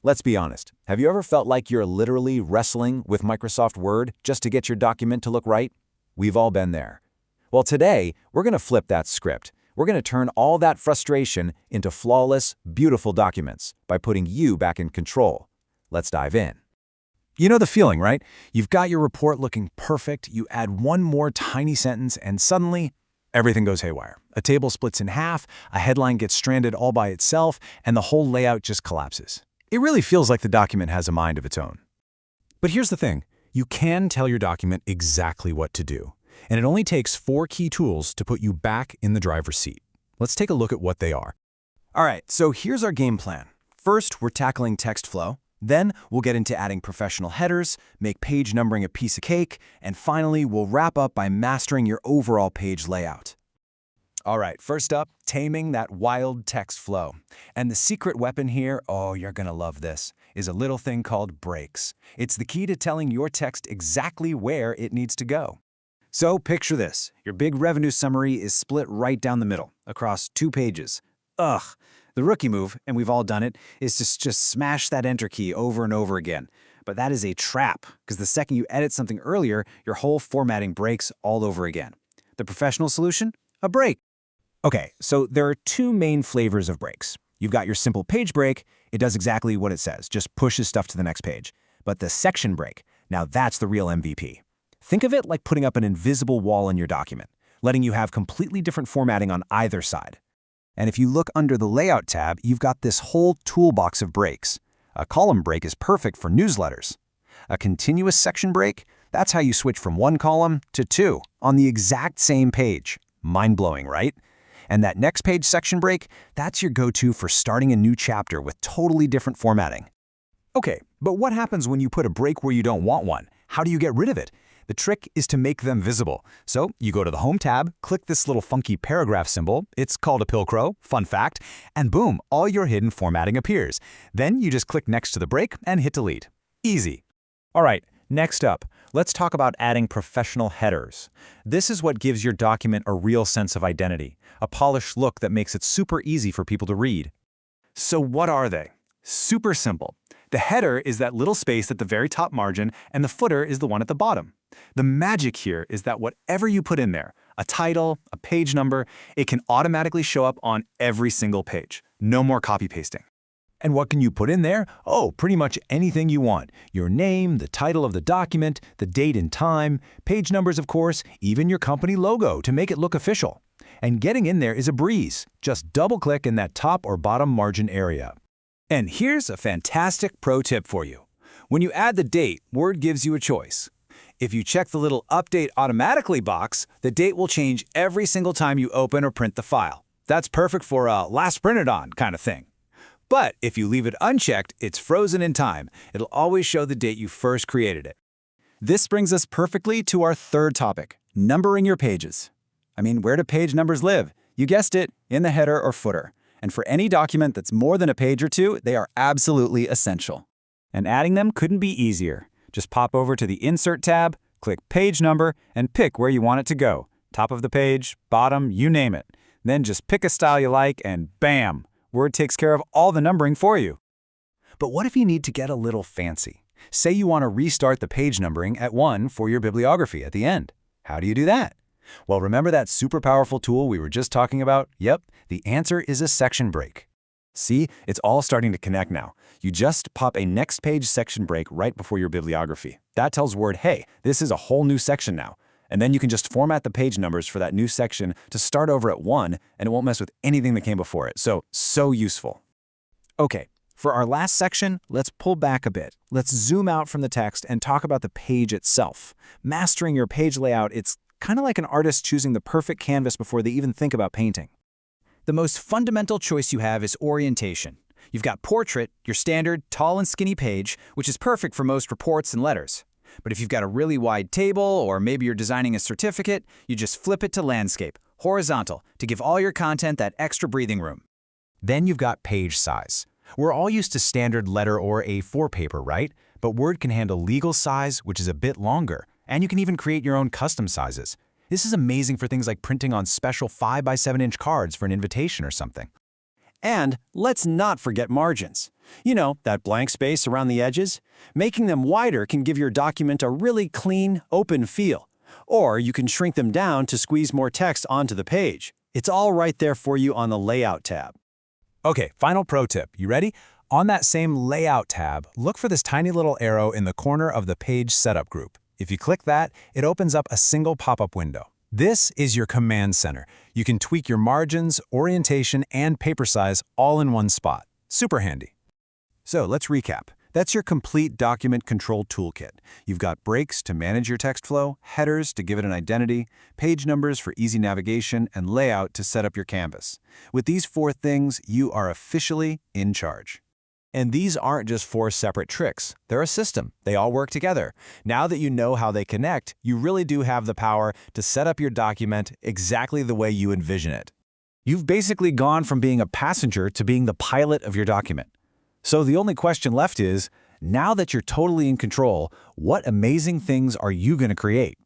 Let's be honest. Have you ever felt like you're literally wrestling with Microsoft Word just to get your document to look right? We've all been there. Well, today, we're going to flip that script. We're going to turn all that frustration into flawless, beautiful documents by putting you back in control. Let's dive in. You know the feeling, right? You've got your report looking perfect, you add one more tiny sentence, and suddenly, everything goes haywire. A table splits in half, a headline gets stranded all by itself, and the whole layout just collapses. It really feels like the document has a mind of its own. But here's the thing. You can tell your document exactly what to do. And it only takes 4 key tools to put you back in the driver's seat. Let's take a look at what they are. All right, so here's our game plan. First, we're tackling text flow. Then, we'll get into adding professional headers, make page numbering a piece of cake, and finally, we'll wrap up by mastering your overall page layout. All right, first up, taming that wild text flow. And the secret weapon here, oh, you're gonna love this, is a little thing called breaks. It's the key to telling your text exactly where it needs to go. So picture this. Your big revenue summary is split right down the middle, across 2 pages. Ugh. The rookie move, and we've all done it, is to just smash that enter key over and over again. But that is a trap, because the second you edit something earlier, your whole formatting breaks all over again. The professional solution? A break. Okay, so there are 2 main flavors of breaks. You've got your simple page break. It does exactly what it says, just pushes stuff to the next page. But the section break, now that's the real MVP. Think of it like putting up an invisible wall in your document, letting you have completely different formatting on either side. And if you look under the Layout tab, you've got this whole toolbox of breaks. A column break is perfect for newsletters. A continuous section break, that's how you switch from 1 column to 2 on the exact same page. Mind-blowing, right? And that next page section break, that's your go-to for starting a new chapter with totally different formatting. Okay, but what happens when you put a break where you don't want one? How do you get rid of it? The trick is to make them visible. So you go to the Home tab, click this little funky paragraph symbol, it's called a Pilcrow, fun fact, and boom, all your hidden formatting appears. Then you just click next to the break and hit delete. Easy. All right, next up, let's talk about adding professional headers. This is what gives your document a real sense of identity, a polished look that makes it super easy for people to read. So what are they? Super simple. The header is that little space at the very top margin, and the footer is the one at the bottom. The magic here is that whatever you put in there, a title, a page number, it can automatically show up on every single page. No more copy pasting. And what can you put in there? Oh, pretty much anything you want. Your name, the title of the document, the date and time, page numbers, of course, even your company logo to make it look official. And getting in there is a breeze. Just double-click in that top or bottom margin area. And here's a fantastic pro tip for you. When you add the date, Word gives you a choice. If you check the little Update Automatically box, the date will change every single time you open or print the file. That's perfect for a last printed on kind of thing. But if you leave it unchecked, it's frozen in time. It'll always show the date you first created it. This brings us perfectly to our third topic, numbering your pages. I mean, where do page numbers live? You guessed it, in the header or footer. And for any document that's more than a page or 2, they are absolutely essential. And adding them couldn't be easier. Just pop over to the Insert tab, click Page Number, and pick where you want it to go. Top of the page, bottom, you name it. Then just pick a style you like and bam! Word takes care of all the numbering for you. But what if you need to get a little fancy? Say you want to restart the page numbering at 1 for your bibliography at the end. How do you do that? Well, remember that super powerful tool we were just talking about? Yep, the answer is a section break. See, it's all starting to connect now. You just pop a next page section break right before your bibliography. That tells Word, hey, this is a whole new section now. And then you can just format the page numbers for that new section to start over at 1, and it won't mess with anything that came before it. So useful. Okay, for our last section, let's pull back a bit. Let's zoom out from the text and talk about the page itself. Mastering your page layout, it's kind of like an artist choosing the perfect canvas before they even think about painting. The most fundamental choice you have is orientation. You've got Portrait, your standard tall and skinny page, which is perfect for most reports and letters. But if you've got a really wide table, or maybe you're designing a certificate, you just flip it to Landscape, horizontal, to give all your content that extra breathing room. Then you've got page size. We're all used to standard letter or A4 paper, right? But Word can handle legal size, which is a bit longer, and you can even create your own custom sizes. This is amazing for things like printing on special 5 by 7 inch cards for an invitation or something. And let's not forget margins. You know, that blank space around the edges? Making them wider can give your document a really clean, open feel. Or you can shrink them down to squeeze more text onto the page. It's all right there for you on the Layout tab. Okay, final pro tip. You ready? On that same Layout tab, look for this tiny little arrow in the corner of the Page Setup group. If you click that, it opens up a single pop-up window. This is your command center. You can tweak your margins, orientation, and paper size all in one spot. Super handy. So let's recap. That's your complete document control toolkit. You've got breaks to manage your text flow, headers to give it an identity, page numbers for easy navigation, and layout to set up your canvas. With these 4 things, you are officially in charge. And these aren't just 4 separate tricks. They're a system. They all work together. Now that you know how they connect, you really do have the power to set up your document exactly the way you envision it. You've basically gone from being a passenger to being the pilot of your document. So the only question left is, now that you're totally in control, what amazing things are you going to create?